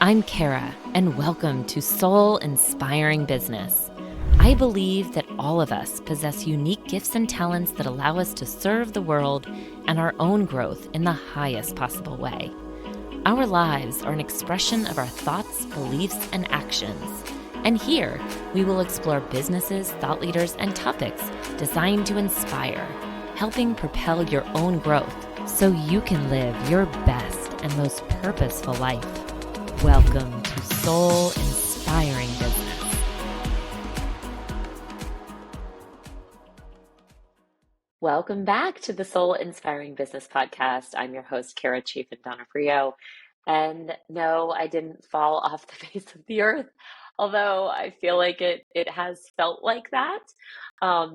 I'm Kara, and welcome to Soul Inspiring Business. I believe that all of us possess unique gifts and talents that allow us to serve the world and our own growth in the highest possible way. Our lives are an expression of our thoughts, beliefs, and actions. And here, we will explore businesses, thought leaders, and topics designed to inspire, helping propel your own growth so you can live your best and most purposeful life. Welcome to Soul Inspiring Business. Welcome back to the Soul Inspiring Business Podcast. I'm your host, Kara Chaffin Donofrio. And no, I didn't fall off the face of the earth, although I feel like it has felt like that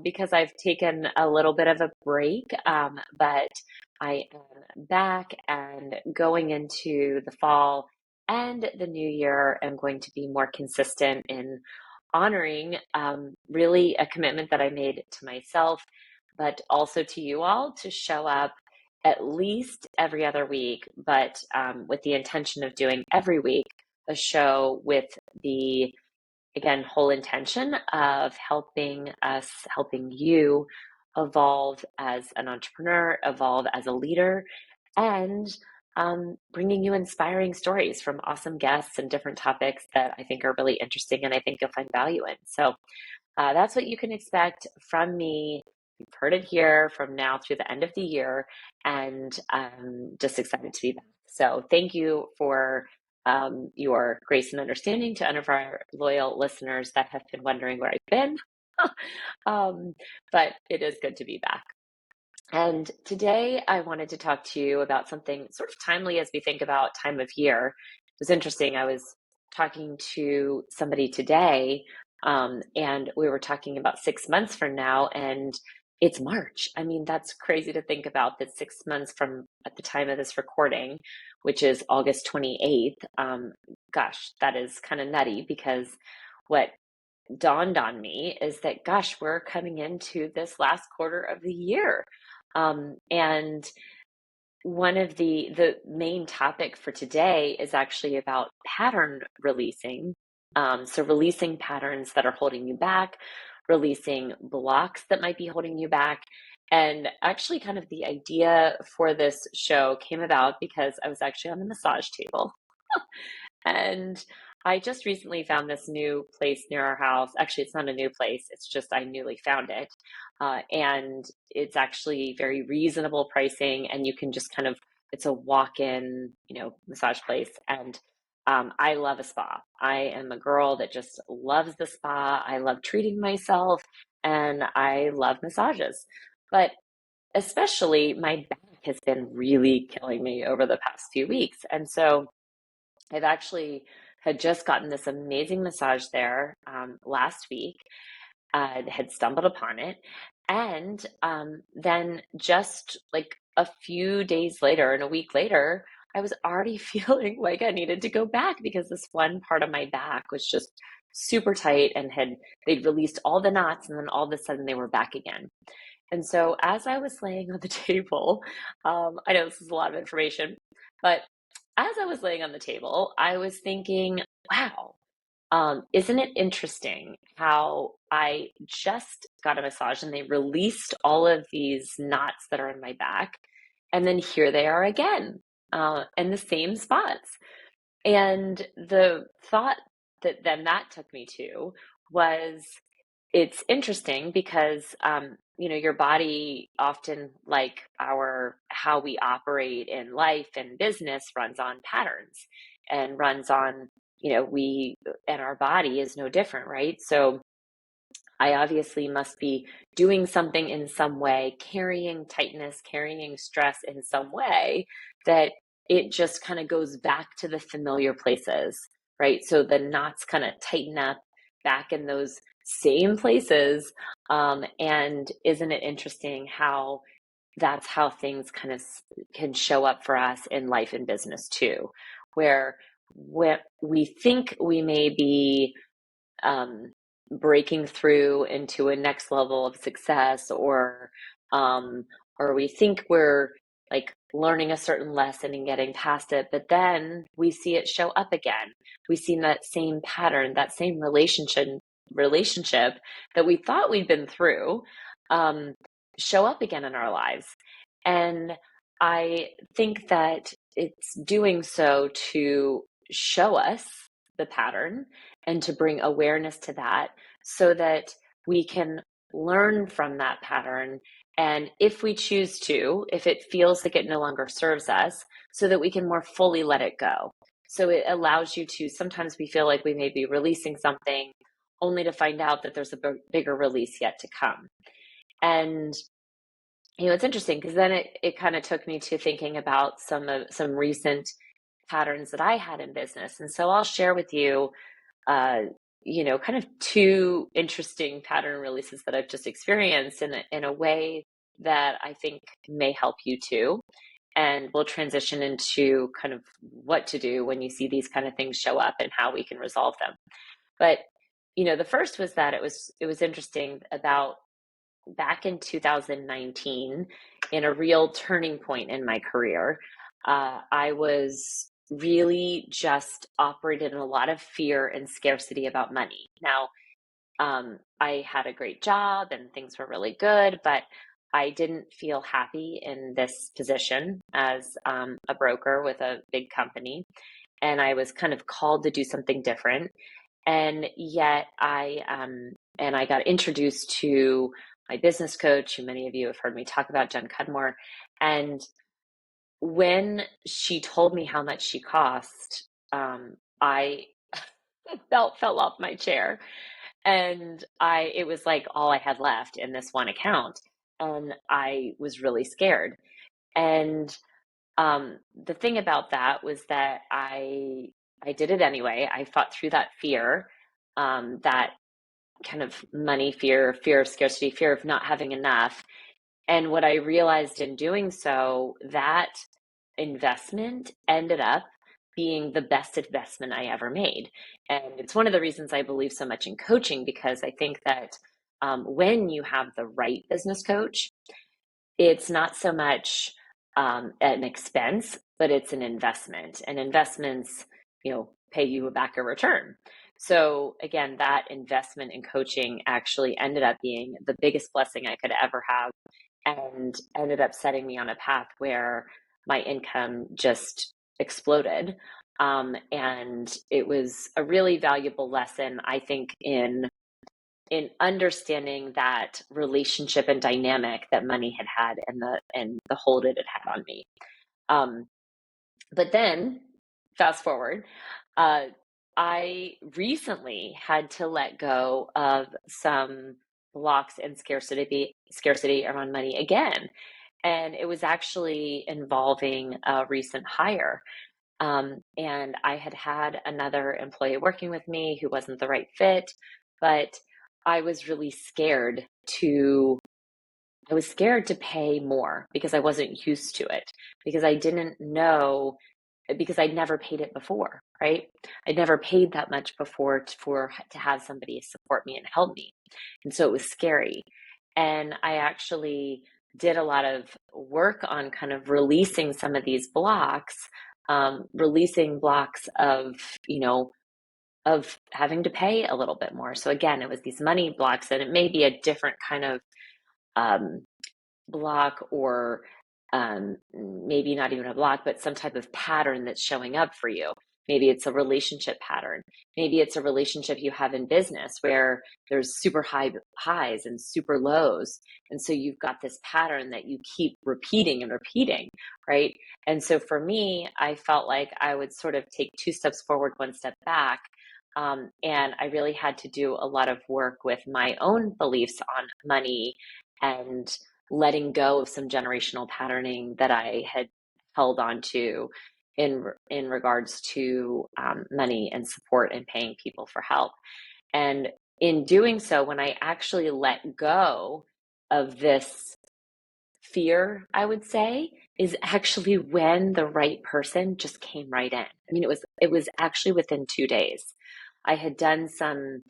because I've taken a little bit of a break, but I am back and going into the fall and the new year. I'm going to be more consistent in honoring really a commitment that I made to myself, but also to you all to show up at least every other week, but with the intention of doing every week a show with the, again, whole intention of helping you evolve as an entrepreneur, evolve as a leader, and bringing you inspiring stories from awesome guests and different topics that I think are really interesting and I think you'll find value in. So that's what you can expect from me. You've heard it here from now through the end of the year, and I'm just excited to be back. So thank you for your grace and understanding to any of our loyal listeners that have been wondering where I've been. But it is good to be back. And today I wanted to talk to you about something sort of timely as we think about time of year. It was interesting. I was talking to somebody today, and we were talking about 6 months from now, and it's March. I mean, that's crazy to think about that 6 months from at the time of this recording, which is August 28th. Gosh, that is kind of nutty because what dawned on me is that, gosh, we're coming into this last quarter of the year. And one of the main topic for today is actually about pattern releasing. So releasing patterns that are holding you back, releasing blocks that might be holding you back. And actually kind of the idea for this show came about because I was actually on the massage table. And I just recently found this new place near our house. Actually, it's not a new place. It's just I newly found it. And it's actually very reasonable pricing. And you can just kind of, it's a walk-in, massage place. And I love a spa. I am a girl that just loves the spa. I love treating myself and I love massages. But especially my back has been really killing me over the past few weeks. And so I've actually had just gotten this amazing massage there last week, had stumbled upon it. And then just like a few days later and a week later, I was already feeling like I needed to go back because this one part of my back was just super tight and they'd released all the knots and then all of a sudden they were back again. And so as I was laying on the table, I know this is a lot of information, but as I was laying on the table, I was thinking, wow, isn't it interesting how I just got a massage and they released all of these knots that are in my back, and then here they are again, in the same spots. And the thought that took me to was, it's interesting because your body often, like how we operate in life and business, runs on patterns and runs on, and our body is no different, right? So I obviously must be doing something in some way, carrying tightness, carrying stress in some way that it just kind of goes back to the familiar places, right? So the knots kind of tighten up back in those same places. And isn't it interesting how that's how things kind of can show up for us in life and business too, where we think we may be breaking through into a next level of success, or we think we're like learning a certain lesson and getting past it, but then we see it show up again. We see that same pattern, that same relationship that we thought we'd been through, um, show up again in our lives. And I think that it's doing so to show us the pattern and to bring awareness to that so that we can learn from that pattern. And if we choose to, if it feels like it no longer serves us, so that we can more fully let it go. So it allows you to, sometimes we feel like we may be releasing something only to find out that there's a bigger release yet to come. And it's interesting because then it kind of took me to thinking about some recent patterns that I had in business. And so I'll share with you, kind of two interesting pattern releases that I've just experienced in a way that I think may help you too. And we'll transition into kind of what to do when you see these kind of things show up and how we can resolve them. But, the first was that it was interesting about back in 2019, in a real turning point in my career. I was really just operated in a lot of fear and scarcity about money. Now, I had a great job and things were really good, but I didn't feel happy in this position as a broker with a big company. And I was kind of called to do something different. And yet I got introduced to my business coach, who many of you have heard me talk about, Jen Cudmore. And when she told me how much she cost, I fell off my chair. And it was like all I had left in this one account. And I was really scared. And the thing about that was that I did it anyway. I fought through that fear, that kind of money fear, fear of scarcity, fear of not having enough. And what I realized in doing so, that investment ended up being the best investment I ever made. And it's one of the reasons I believe so much in coaching, because I think that when you have the right business coach, it's not so much an expense, but it's an investment. And investments, pay you back a return. So again, that investment in coaching actually ended up being the biggest blessing I could ever have, and ended up setting me on a path where my income just exploded. And it was a really valuable lesson, I think, in understanding that relationship and dynamic that money had and the hold it had on me. But then fast forward, I recently had to let go of some blocks and scarcity around money again. And it was actually involving a recent hire. And I had another employee working with me who wasn't the right fit, but I was really scared to pay more because I wasn't used to it, because I didn't know, because I'd never paid it before, right? I'd never paid that much before to have somebody support me and help me. And so it was scary. And I actually did a lot of work on kind of releasing some of these blocks, releasing blocks of having to pay a little bit more. So again, it was these money blocks, and it may be a different kind of um, block, or maybe not even a block, but some type of pattern that's showing up for you. Maybe it's a relationship pattern. Maybe it's a relationship you have in business where there's super high highs and super lows. And so you've got this pattern that you keep repeating and repeating, right? And so for me, I felt like I would sort of take two steps forward, one step back. And I really had to do a lot of work with my own beliefs on money, and letting go of some generational patterning that I had held on to in regards to money and support and paying people for help. And in doing so, when I actually let go of this fear, I would say, is actually when the right person just came right in. I mean, it was actually within 2 days. I had done some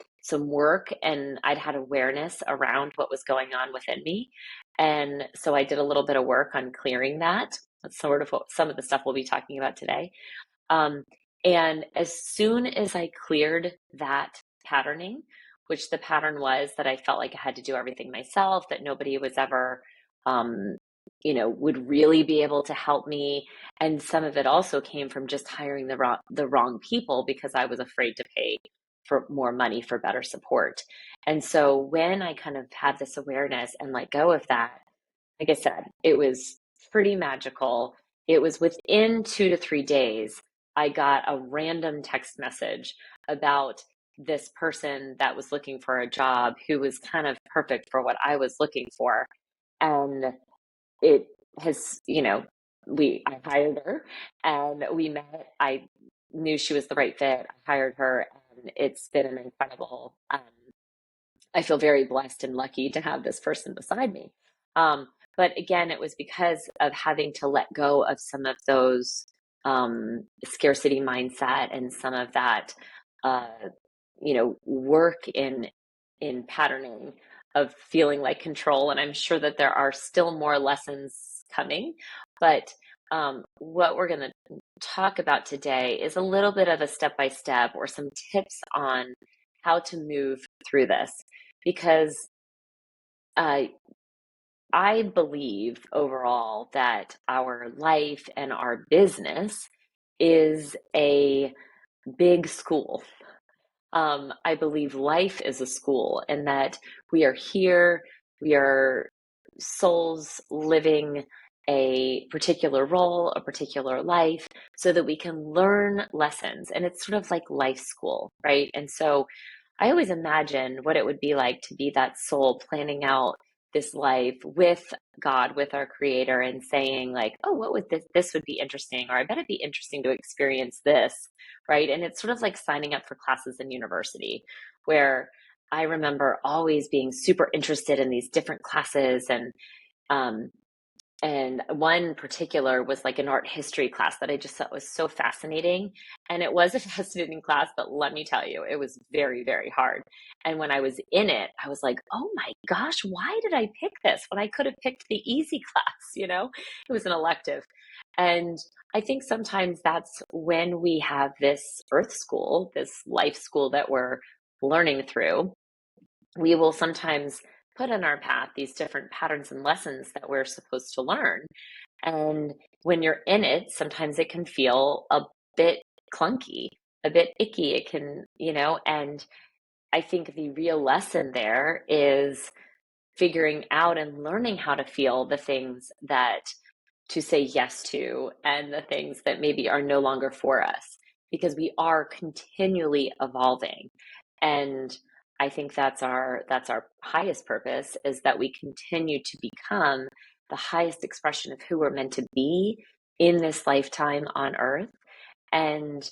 work, and I'd had awareness around what was going on within me. And so I did a little bit of work on clearing that. That's sort of some of the stuff we'll be talking about today. Um, and as soon as I cleared that patterning, which the pattern was that I felt like I had to do everything myself, that nobody was ever, um, would really be able to help me. And some of it also came from just hiring the wrong people because I was afraid to pay for more money for better support. And so when I kind of had this awareness and let go of that, like I said, it was pretty magical. It was within 2 to 3 days, I got a random text message about this person that was looking for a job who was kind of perfect for what I was looking for. And it has, I hired her and we met. I knew she was the right fit. I hired her, and it's been an incredible, I feel very blessed and lucky to have this person beside me. But again, it was because of having to let go of some of those scarcity mindset and some of that, uh, work in patterning of feeling like control. And I'm sure that there are still more lessons coming, but what we're going to talk about today is a little bit of a step by step or some tips on how to move through this, because I believe overall that our life and our business is a big school. I believe life is a school, and that we are here, we are souls living a particular role, a particular life, so that we can learn lessons. And it's sort of like life school, right? And so I always imagine what it would be like to be that soul planning out this life with God, with our creator, and saying like, oh, what would this would be interesting, or I bet it'd be interesting to experience this, right? And it's sort of like signing up for classes in university, where I remember always being super interested in these different classes, um, and one particular was like an art history class that I just thought was so fascinating. And it was a fascinating class, but let me tell you, it was very, very hard. And when I was in it, I was like, oh my gosh, why did I pick this when I could have picked the easy class? It was an elective. And I think sometimes that's when we have this earth school, this life school that we're learning through. We will sometimes put in our path these different patterns and lessons that we're supposed to learn. And when you're in it, sometimes it can feel a bit clunky, a bit icky. It can, and I think the real lesson there is figuring out and learning how to feel the things that to say yes to, and the things that maybe are no longer for us, because we are continually evolving. And I think that's our highest purpose, is that we continue to become the highest expression of who we're meant to be in this lifetime on earth. And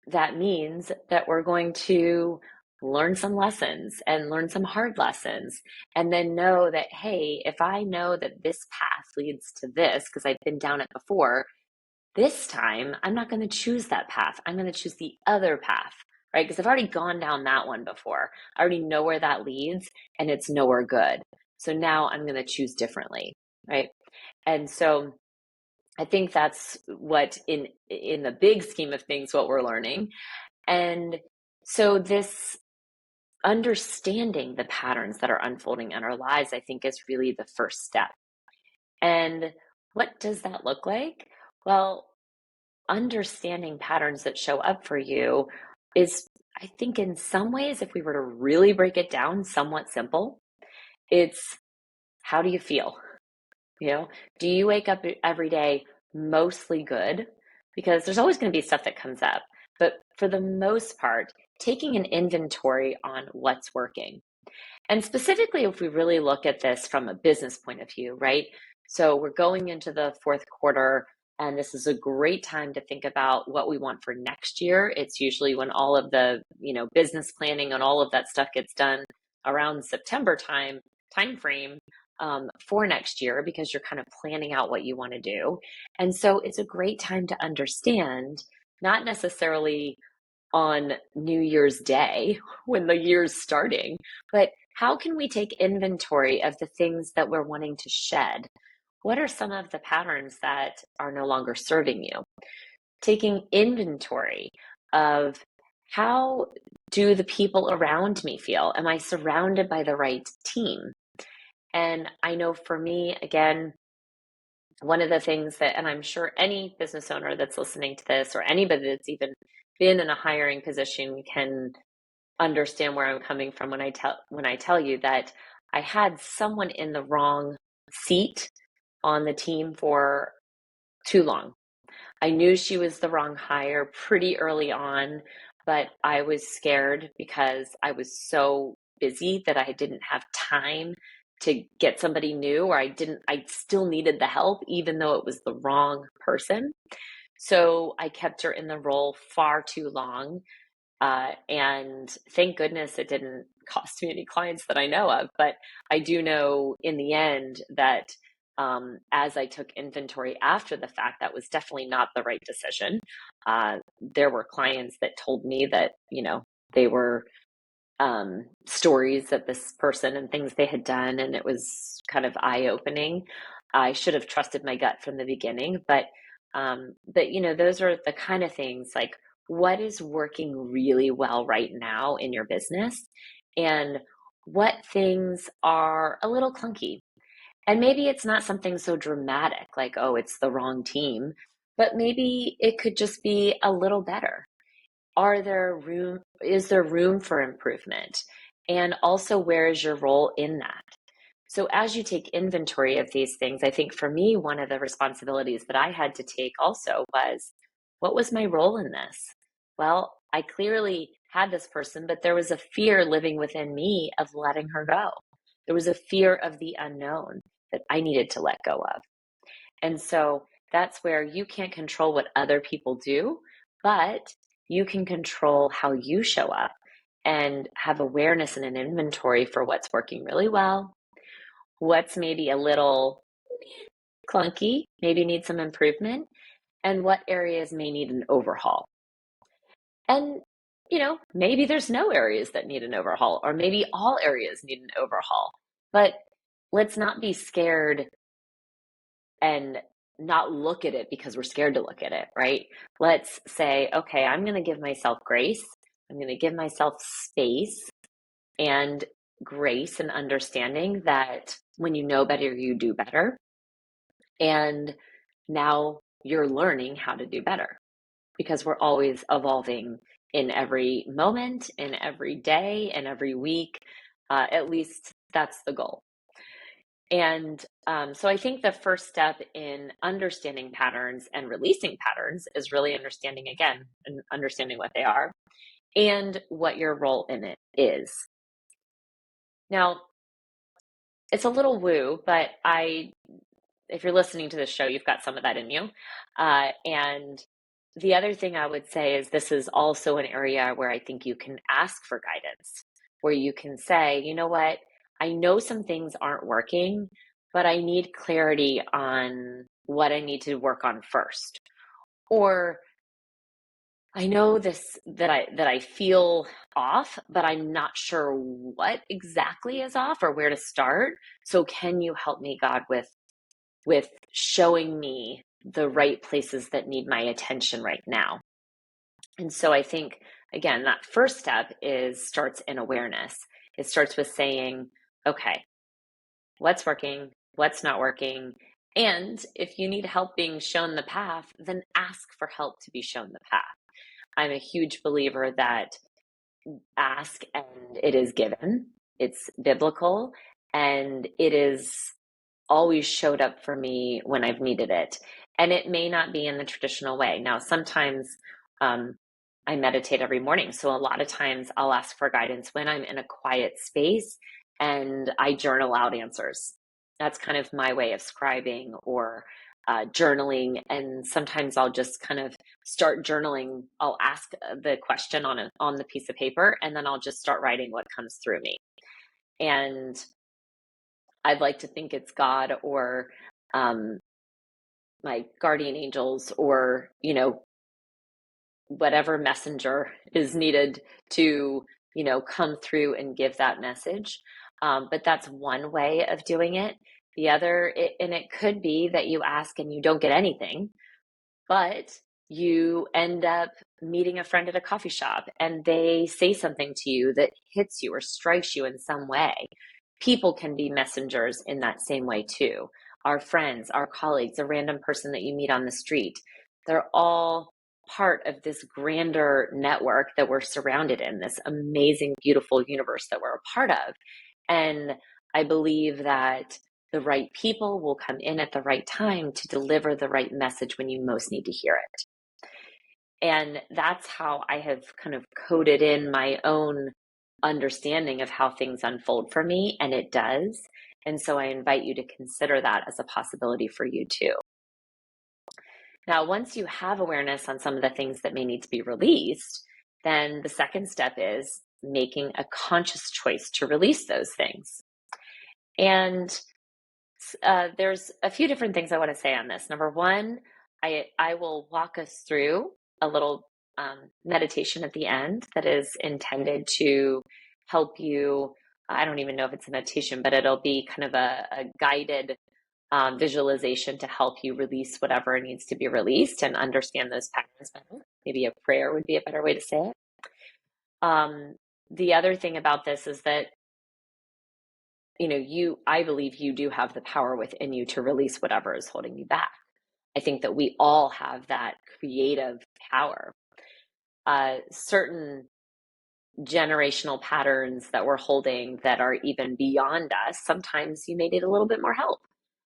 that means that we're going to learn some lessons and learn some hard lessons, and then know that, hey, if I know that this path leads to this because I've been down it before, this time I'm not going to choose that path. I'm going to choose the other path, right? Because I've already gone down that one before. I already know where that leads, and it's nowhere good. So now I'm going to choose differently, right? And so I think that's what in the big scheme of things, what we're learning. And so this understanding the patterns that are unfolding in our lives, I think, is really the first step. And what does that look like? Well, understanding patterns that show up for you is, I think, in some ways, if we were to really break it down, somewhat simple. It's, how do you feel? Do you wake up every day mostly good? Because there's always going to be stuff that comes up. But for the most part, taking an inventory on what's working. And specifically, if we really look at this from a business point of view, right? So we're going into the fourth quarter, and this is a great time to think about what we want for next year. It's usually when all of the, business planning and all of that stuff gets done around September time frame, for next year, because you're kind of planning out what you want to do. And so it's a great time to understand, not necessarily on New Year's Day when the year's starting, but how can we take inventory of the things that we're wanting to shed? What are some of the patterns that are no longer serving you? Taking inventory of how do the people around me feel? Am I surrounded by the right team? And I know for me, again, one of the things that, and I'm sure any business owner that's listening to this or anybody that's even been in a hiring position can understand where I'm coming from when I tell you that I had someone in the wrong seat on the team for too long. I knew she was the wrong hire pretty early on, but I was scared because I was so busy that I didn't have time to get somebody new, or I still needed the help, even though it was the wrong person. So I kept her in the role far too long. And thank goodness it didn't cost me any clients that I know of. But I do know in the end that as I took inventory after the fact, that was definitely not the right decision. There were clients that told me that, they were stories of this person and things they had done, and it was kind of eye-opening. I should have trusted my gut from the beginning, but those are the kind of things like what is working really well right now in your business, and what things are a little clunky. And maybe it's not something so dramatic like, oh, it's the wrong team, but maybe it could just be a little better. Is there room for improvement? And also, where is your role in that? So as you take inventory of these things, I think for me, one of the responsibilities that I had to take also was, what was my role in this? Well, I clearly had this person, but there was a fear living within me of letting her go. There was a fear of the unknown that I needed to let go of. And so that's where you can't control what other people do, but you can control how you show up and have awareness and an inventory for what's working really well, what's maybe a little clunky, maybe need some improvement, and what areas may need an overhaul. And, maybe there's no areas that need an overhaul, or maybe all areas need an overhaul. But let's not be scared and not look at it because we're scared to look at it, right? Let's say, okay, I'm going to give myself grace. I'm going to give myself space and grace and understanding that when you know better, you do better. And now you're learning how to do better because we're always evolving in every moment, in every day, and every week. At least that's the goal. And so I think the first step in understanding patterns and releasing patterns is really understanding, again, and understanding what they are and what your role in it is. Now, it's a little woo, but if you're listening to this show, you've got some of that in you. And the other thing I would say is this is also an area where I think you can ask for guidance, where you can say, you know what, I know some things aren't working, but I need clarity on what I need to work on first. Or I know that I feel off, but I'm not sure what exactly is off or where to start. So can you help me, God, with showing me the right places that need my attention right now? And so I think, again, that first step starts in awareness. It starts with saying, okay, what's working, what's not working. And if you need help being shown the path, then ask for help to be shown the path. I'm a huge believer that ask and it is given. It's biblical, and it is always showed up for me when I've needed it. And it may not be in the traditional way. Now, sometimes I meditate every morning. So a lot of times I'll ask for guidance when I'm in a quiet space and I journal out answers. That's kind of my way of scribing or journaling. And sometimes I'll just kind of start journaling. I'll ask the question on the piece of paper, and then I'll just start writing what comes through me. And I'd like to think it's God or my guardian angels or, whatever messenger is needed to, come through and give that message. But that's one way of doing it. The other, and it could be that you ask and you don't get anything, but you end up meeting a friend at a coffee shop and they say something to you that hits you or strikes you in some way. People can be messengers in that same way too. Our friends, our colleagues, a random person that you meet on the street, they're all part of this grander network that we're surrounded in, this amazing, beautiful universe that we're a part of. And I believe that the right people will come in at the right time to deliver the right message when you most need to hear it. And that's how I have kind of coded in my own understanding of how things unfold for me, and it does. And so I invite you to consider that as a possibility for you too. Now, once you have awareness on some of the things that may need to be released, then the second step is making a conscious choice to release those things. And there's a few different things I want to say on this. Number one, I will walk us through a little meditation at the end that is intended to help you. I don't even know if it's a meditation, but it'll be kind of a guided visualization to help you release whatever needs to be released and understand those patterns better. Maybe a prayer would be a better way to say it. The other thing about this is that I believe you do have the power within you to release whatever is holding you back. I think that we all have that creative power. Certain generational patterns that we're holding that are even beyond us, sometimes you may need a little bit more help.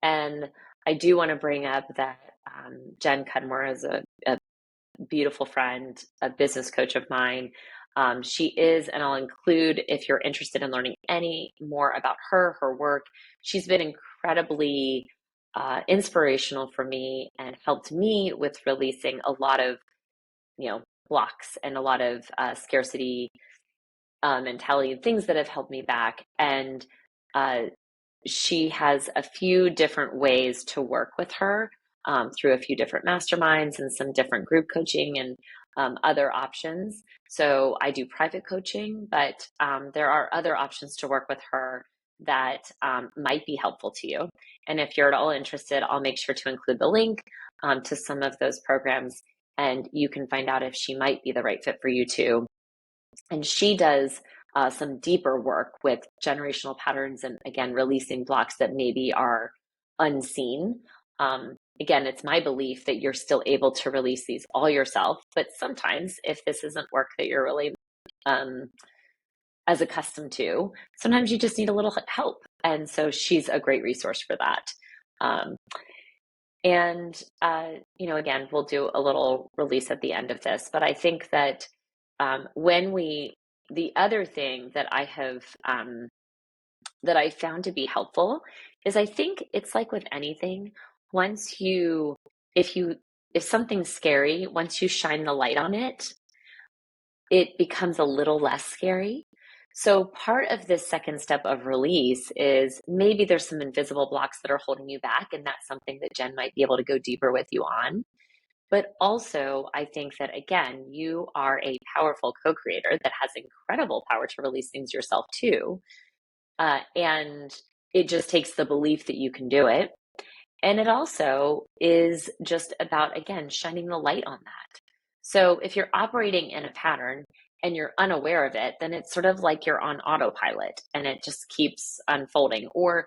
And I do want to bring up that Jen Cudmore is a beautiful friend, a business coach of mine. She is, and I'll include, if you're interested in learning any more about her work, she's been incredibly inspirational for me and helped me with releasing a lot of, blocks and a lot of scarcity mentality and things that have held me back. And she has a few different ways to work with her through a few different masterminds and some different group coaching and other options. So I do private coaching, but there are other options to work with her that might be helpful to you. And if you're at all interested, I'll make sure to include the link to some of those programs, and you can find out if she might be the right fit for you too. And she does some deeper work with generational patterns and, again, releasing blocks that maybe are unseen. Again, it's my belief that you're still able to release these all yourself, but sometimes if this isn't work that you're really as accustomed to, sometimes you just need a little help. And so she's a great resource for that. Again, we'll do a little release at the end of this, but I think that the other thing that I have, that I found to be helpful is, I think it's like with anything, if something's scary, once you shine the light on it, it becomes a little less scary. So part of this second step of release is maybe there's some invisible blocks that are holding you back, and that's something that Jen might be able to go deeper with you on. But also, I think that, again, you are a powerful co-creator that has incredible power to release things yourself too. And it just takes the belief that you can do it. And it also is just about, again, shining the light on that. So if you're operating in a pattern and you're unaware of it, then it's sort of like you're on autopilot and it just keeps unfolding. Or,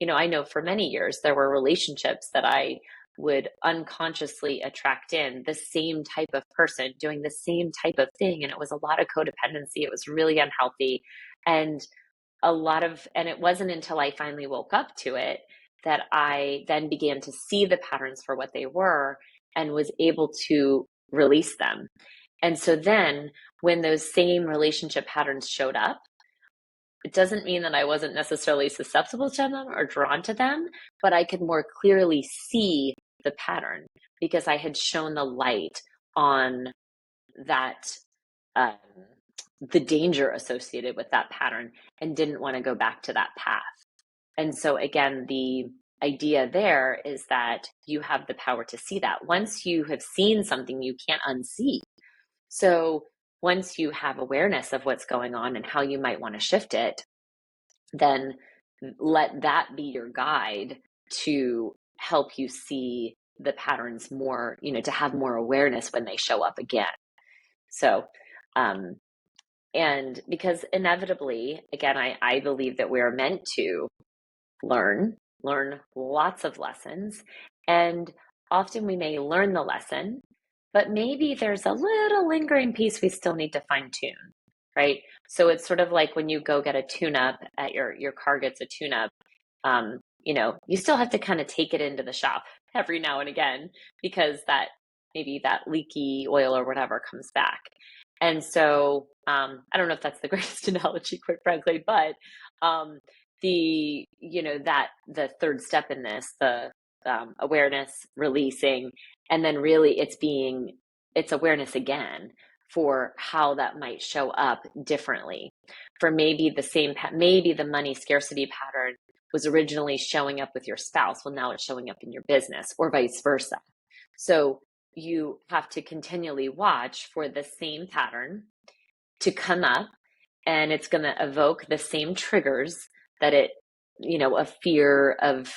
I know for many years there were relationships that I would unconsciously attract in the same type of person doing the same type of thing. And it was a lot of codependency. It was really unhealthy. And it wasn't until I finally woke up to it that I then began to see the patterns for what they were and was able to release them. And so then when those same relationship patterns showed up, it doesn't mean that I wasn't necessarily susceptible to them or drawn to them, but I could more clearly see the pattern because I had shone the light on that, the danger associated with that pattern, and didn't want to go back to that path. And so again, the idea there is that you have the power to see that. Once you have seen something, you can't unsee. So once you have awareness of what's going on and how you might want to shift it, then let that be your guide to help you see the patterns more, to have more awareness when they show up again. So, and because inevitably, again, I believe that we're meant to learn lots of lessons. And often we may learn the lesson, but maybe there's a little lingering piece we still need to fine tune, right? So it's sort of like when you go get a tune up at your car gets a tune up, you still have to kind of take it into the shop every now and again because maybe that leaky oil or whatever comes back. And so I don't know if that's the greatest analogy, quite frankly, but the third step in this, the awareness, releasing, and then really it's awareness again for how that might show up differently. For maybe maybe the money scarcity pattern was originally showing up with your spouse. Well, now it's showing up in your business, or vice versa. So you have to continually watch for the same pattern to come up, and it's going to evoke the same triggers that a fear of,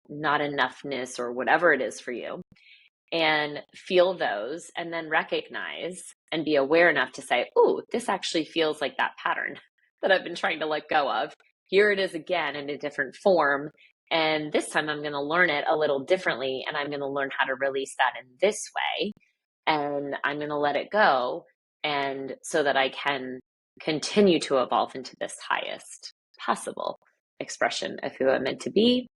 not enoughness or whatever it is for you, and feel those, and then recognize and be aware enough to say, oh, this actually feels like that pattern that I've been trying to let go of. Here it is again in a different form. And this time I'm going to learn it a little differently, and I'm going to learn how to release that in this way. And I'm going to let it go, and so that I can continue to evolve into this highest possible expression of who I'm meant to be,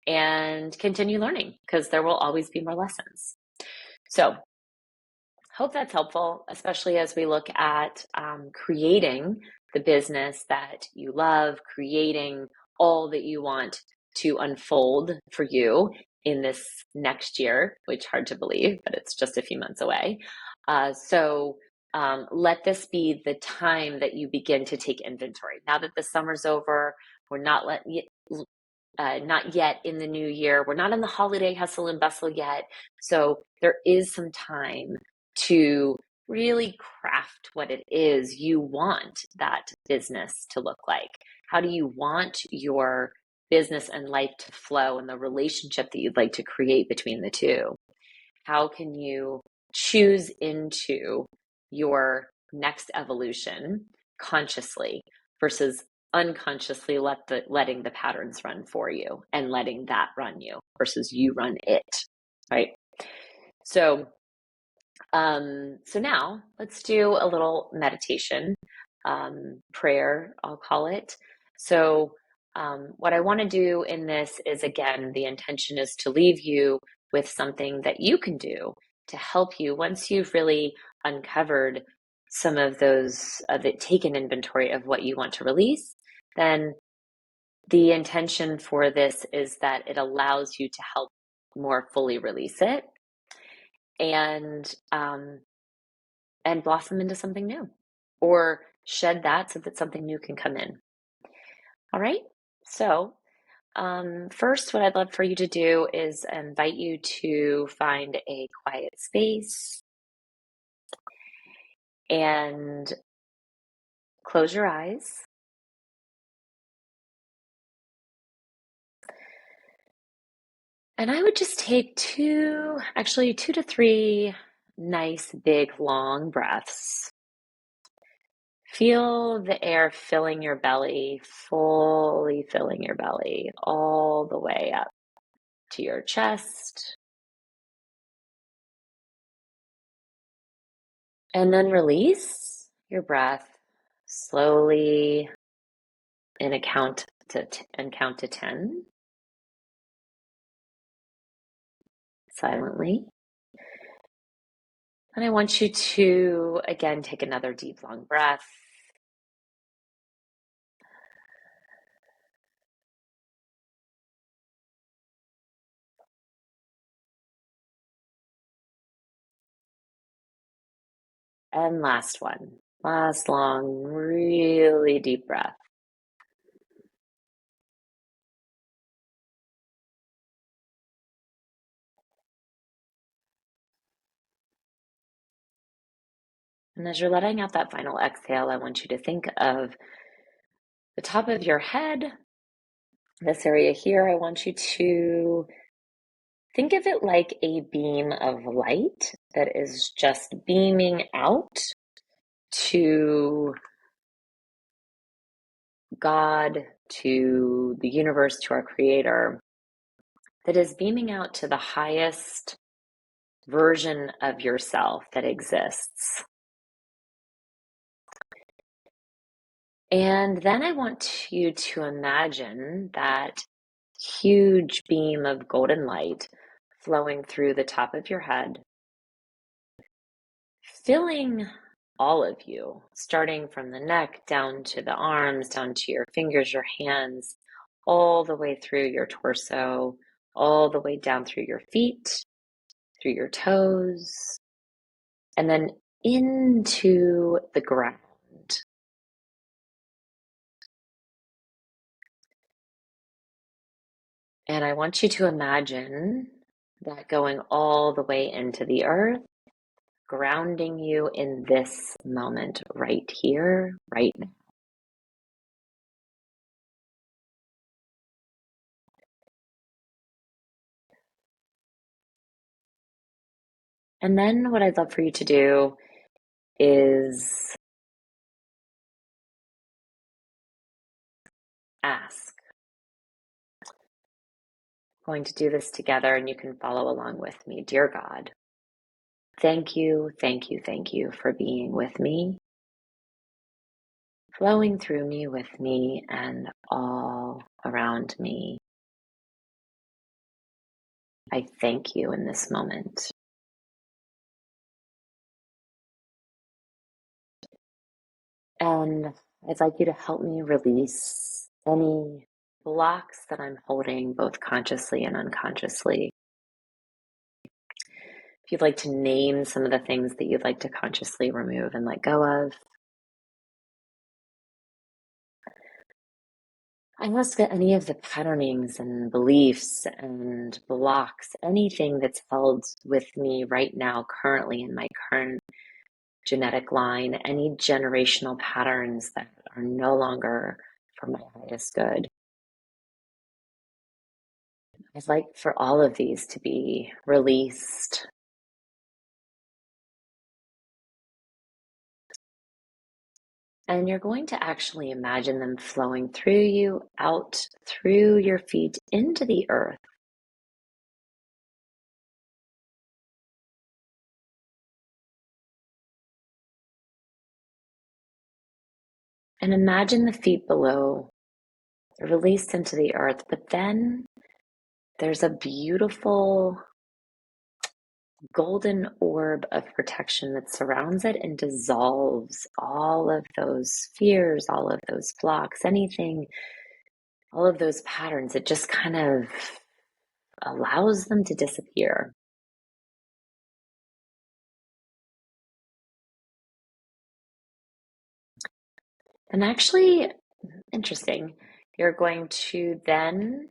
and continue learning, because there will always be more lessons. So hope that's helpful, especially as we look at creating the business that you love, creating all that you want to unfold for you in this next year, which hard to believe, but it's just a few months away. So let this be the time that you begin to take inventory. Now that the summer's over, we're not yet in the new year. We're not in the holiday hustle and bustle yet. So there is some time to really craft what it is you want that business to look like. How do you want your business and life to flow, and the relationship that you'd like to create between the two? How can you choose into your next evolution consciously versus unconsciously letting the patterns run for you, and letting that run you versus you run it, right? So now let's do a little meditation, prayer, I'll call it. So what I want to do in this is, again, the intention is to leave you with something that you can do to help you once you've really uncovered some of those, taken inventory of what you want to release. Then the intention for this is that it allows you to help more fully release it, and blossom into something new, or shed that so that something new can come in. All right. So first, what I'd love for you to do is invite you to find a quiet space and close your eyes. And I would just take two to three nice, big, long breaths. Feel the air filling your belly, fully filling your belly, all the way up to your chest. And then release your breath slowly and count to 10 silently. And I want you to, again, take another deep, long breath. And last one. Last long, really deep breath. And as you're letting out that final exhale, I want you to think of The top of your head, this area here, I want you to think of it like a beam of light that is just beaming out to God, to the universe, to our creator, that is beaming out to the highest version of yourself that exists. And then I want you to imagine that huge beam of golden light flowing through the top of your head, filling all of you, starting from the neck down to the arms, down to your fingers, your hands, all the way through your torso, all the way down through your feet, through your toes, and then into the ground. And I want you to imagine that going all the way into the earth, grounding you in this moment right here, right now. And then what I'd love for you to do is ask. I'm going to do this together and you can follow along with me. Dear God, thank you, thank you, thank you for being with me, flowing through me, with me, and all around me. I thank you in this moment. And I'd like you to help me release any blocks that I'm holding, both consciously and unconsciously. If you'd like to name some of the things that you'd like to consciously remove and let go of. I ask that any of the patternings and beliefs and blocks, anything that's held with me right now, currently in my current genetic line, any generational patterns that are no longer for my highest good. I'd like for all of these to be released. And you're going to actually imagine them flowing through you, out through your feet, into the earth. And imagine the feet below released into the earth, but then there's a beautiful golden orb of protection that surrounds it and dissolves all of those fears, all of those blocks, anything, all of those patterns. It just kind of allows them to disappear. And actually, interesting, you're going to then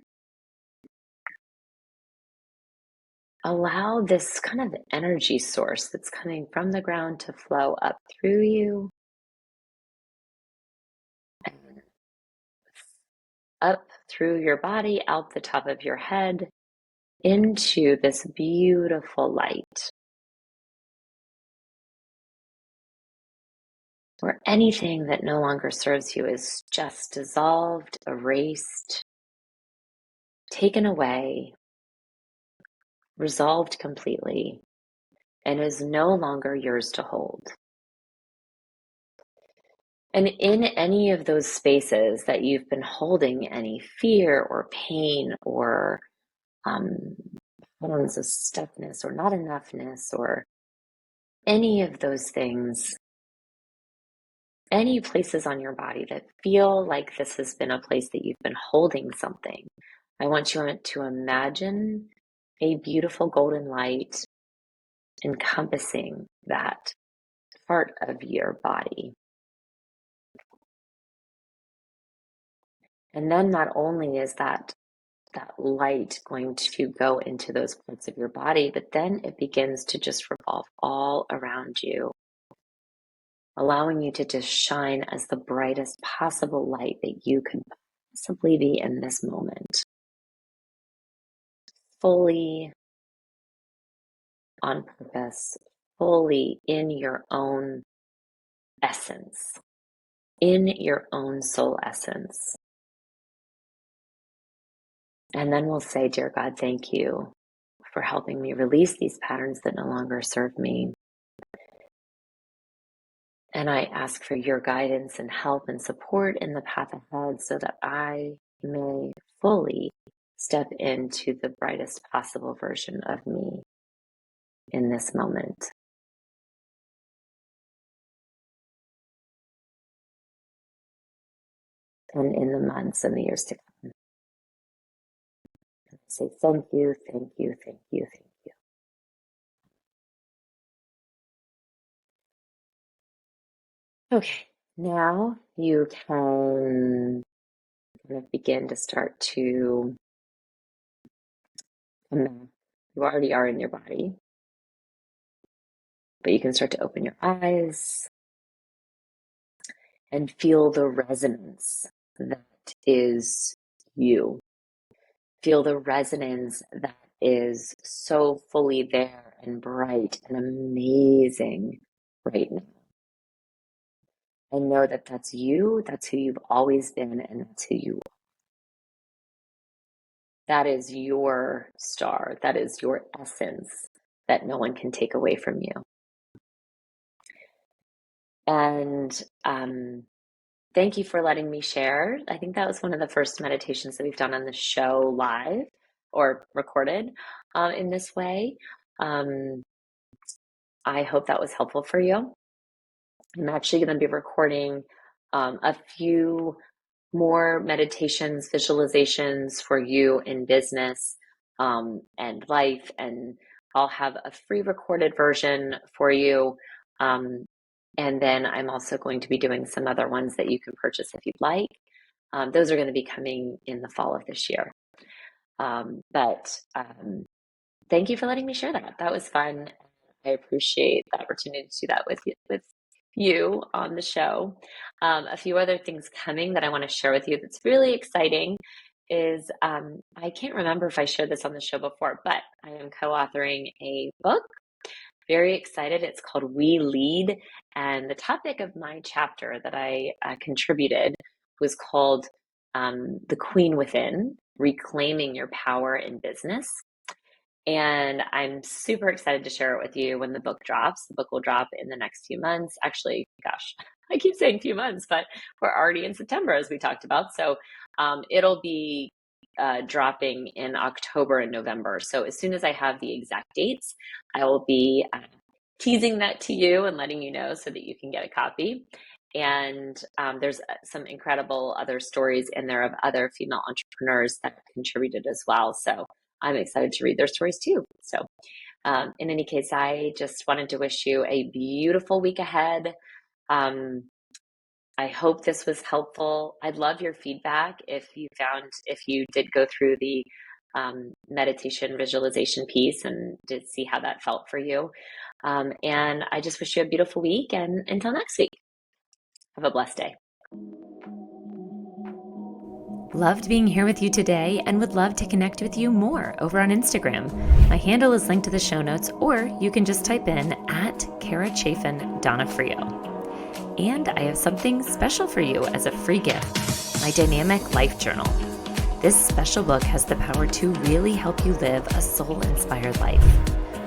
allow this kind of energy source that's coming from the ground to flow up through you, and up through your body, out the top of your head, into this beautiful light, where anything that no longer serves you is just dissolved, erased, taken away, resolved completely, and is no longer yours to hold. And in any of those spaces that you've been holding any fear or pain or feelings of stuckness or not enoughness or any of those things, any places on your body that feel like this has been a place that you've been holding something, I want you to imagine a beautiful golden light encompassing that part of your body. And then not only is that light going to go into those parts of your body, but then it begins to just revolve all around you, allowing you to just shine as the brightest possible light that you can possibly be in this moment, fully on purpose, fully in your own essence, in your own soul essence. And then we'll say, dear God, thank you for helping me release these patterns that no longer serve me. And I ask for your guidance and help and support in the path ahead so that I may fully step into the brightest possible version of me in this moment. And in the months and the years to come. I say thank you, thank you, thank you, thank you. Okay, now you can kind of begin to start to come back. You already are in your body, but you can start to open your eyes and feel the resonance that is you. Feel the resonance that is so fully there and bright and amazing right now. I know that that's you, that's who you've always been, and that's who you are. That is your star, that is your essence that no one can take away from you. And thank you for letting me share. I think that was one of the first meditations that we've done on the show live or recorded in this way. I hope that was helpful for you. I'm actually going to be recording a few more meditations, visualizations for you in business and life, and I'll have a free recorded version for you. And then I'm also going to be doing some other ones that you can purchase if you'd like. Those are going to be coming in the fall of this year. But thank you for letting me share that. That was fun. I appreciate the opportunity to do that with you on the show. A few other things coming that I want to share with you that's really exciting is I can't remember if I shared this on the show before, but I am co-authoring a book. Very excited. It's called We Lead. And the topic of my chapter that I contributed was called The Queen Within, Reclaiming Your Power in Business. And I'm super excited to share it with you when the book drops. The book will drop in the next few months. Actually, gosh, I keep saying few months, but we're already in September, as we talked about. So it'll be dropping in October and November. So as soon as I have the exact dates, I will be teasing that to you and letting you know so that you can get a copy. And there's some incredible other stories in there of other female entrepreneurs that contributed as well. So I'm excited to read their stories too. So in any case, I just wanted to wish you a beautiful week ahead. I hope this was helpful. I'd love your feedback if you did go through the meditation visualization piece and did see how that felt for you. And I just wish you a beautiful week, and until next week, have a blessed day. Loved being here with you today and would love to connect with you more over on Instagram. My handle is linked to the show notes, or you can just type in @Chaffin Donofrio. And I have something special for you as a free gift, my Dynamic Life Journal. This special book has the power to really help you live a soul-inspired life.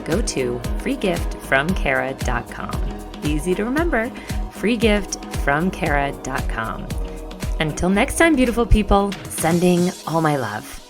Go to freegiftfromkara.com. Easy to remember, freegiftfromkara.com. Until next time, beautiful people, sending all my love.